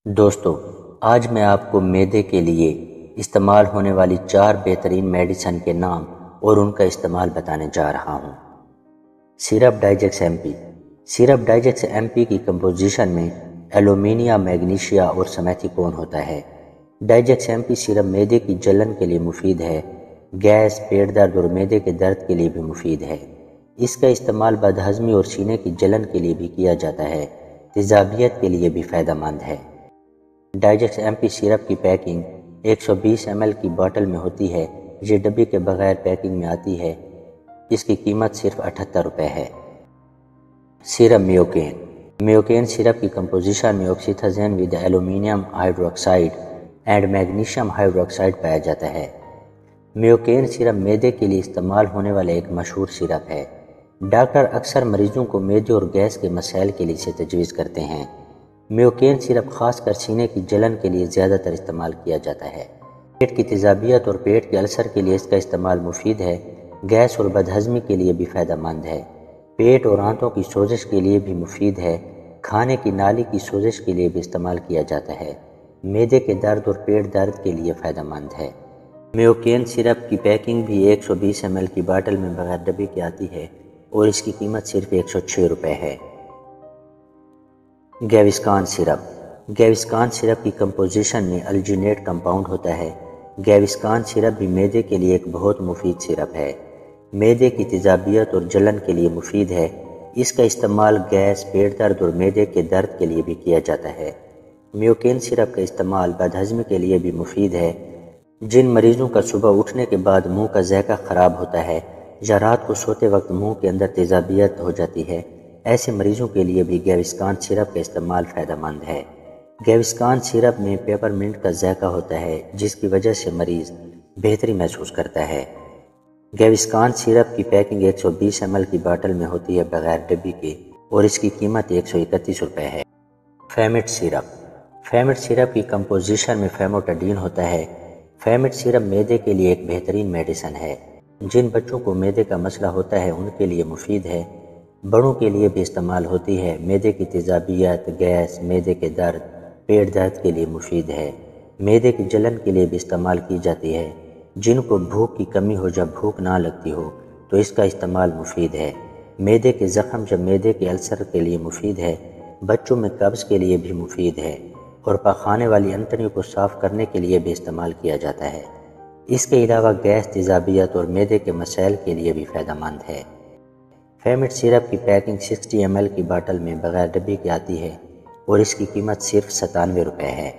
دوستو، آج میں آپ کو معدے کے لیے استعمال ہونے والی 4 بہترین میڈیسن کے نام اور ان کا استعمال بتانے جا رہا ہوں۔ Syrup Digex M P. Syrup Digex M P کی کمپوزیشن میں ایلومینیا، میگنیشیا اور سمیتھیکون ہوتا ہے۔ ڈائجیکس ایم پی سیرپ معدے کی جلن کے لیے مفید ہے، گیس، پیٹ درد اور معدے کے درد کے لیے بھی مفید ہے۔ اس کا استعمال بدہضمی اور سینے کی جلن کے لیے بھی کیا جاتا ہے، تیزابیت کے لیے بھی فائدہ مند ہے۔ ڈائجیکس ایم پی سیرپ کی پیکنگ 120 ml کی باٹل میں ہوتی ہے۔ یہ ڈبے کے بغیر پیکنگ میں آتی ہے۔ اس کی قیمت صرف 78 روپے ہے۔ Syrup Mucaine. میوکین سیرپ کی کمپوزیشن میں oxethazaine with aluminium hydroxide and magnesium hydroxide پایا جاتا ہے۔ میوکین سیرپ معدے کے لیے استعمال ہونے والا ایک مشہور سیرپ ہے۔ ڈاکٹر اکثر مریضوں کو معدے اور گیس کے مسائل کے لیے اسے تجویز کرتے ہیں۔ میوکین سیرپ خاص کر سینے کی جلن کے لیے زیادہ تر استعمال کیا جاتا ہے۔ پیٹ کی تیزابیت اور پیٹ کے السر کے لیے اس کا استعمال مفید ہے۔ گیس اور بدہضمی کے لیے بھی فائدہ مند ہے۔ پیٹ اور آنتوں کی سوزش کے لیے بھی مفید ہے۔ کھانے کی نالی کی سوزش کے لیے بھی استعمال کیا جاتا ہے۔ معدے کے درد اور پیٹ درد کے لیے فائدہ مند ہے۔ میوکین سیرپ کی پیکنگ بھی 120 ml کی باٹل میں بغیر ڈبے کے آتی ہے اور اس کی قیمت صرف 106 روپے ہے۔ گیوسکان سیرپ۔ گیوسکان سیرپ کی کمپوزیشن میں الجینیٹ کمپاؤنڈ ہوتا ہے۔ گیوسکان سیرپ بھی معدے کے لیے ایک بہت مفید سیرپ ہے۔ معدے کی تیزابیت اور جلن کے لیے مفید ہے۔ اس کا استعمال گیس، پیٹ درد اور معدے کے درد کے لیے بھی کیا جاتا ہے۔ میوکین سیرپ کا استعمال بدہضمی کے لیے بھی مفید ہے۔ جن مریضوں کا صبح اٹھنے کے بعد منہ کا ذائقہ خراب ہوتا ہے یا رات کو سوتے وقت منہ کے اندر تیزابیت ہو جاتی ہے، ایسے مریضوں کے لیے بھی گیوسکان سیرپ کا استعمال فائدہ مند ہے۔ گیوسکان سیرپ میں پیپرمنٹ کا ذائقہ ہوتا ہے، جس کی وجہ سے مریض بہتری محسوس کرتا ہے۔ گیوسکان سیرپ کی پیکنگ 120 ml کی باٹل میں ہوتی ہے بغیر ڈبی کے اور اس کی قیمت 131 روپے ہے۔ فیمٹ سیرپ۔ فیمٹ سیرپ کی کمپوزیشن میں فیموٹڈین ہوتا ہے۔ فیمٹ سیرپ معدے کے لیے ایک بہترین میڈیسن ہے۔ جن بچوں کو معدے کا مسئلہ ہوتا ہے ان کے لیے مفید ہے۔ بڑوں کے لیے بھی استعمال ہوتی ہے۔ معدے کی تیزابیت، گیس، معدے کے درد، پیٹ درد کے لیے مفید ہے۔ معدے کی جلن کے لیے بھی استعمال کی جاتی ہے۔ جن کو بھوک کی کمی ہو، جب بھوک نہ لگتی ہو تو اس کا استعمال مفید ہے۔ معدے کے زخم یا معدے کے السر کے لیے مفید ہے۔ بچوں میں قبض کے لیے بھی مفید ہے اور پاخانے والی انتڑیوں کو صاف کرنے کے لیے بھی استعمال کیا جاتا ہے۔ اس کے علاوہ گیس، تیزابیت اور معدے کے مسائل کے لیے بھی فائدہ مند ہے۔ فیمٹ سیرپ کی پیکنگ 60 ml کی باٹل میں بغیر ڈبے کے آتی ہے اور اس کی قیمت صرف 97 روپے ہے۔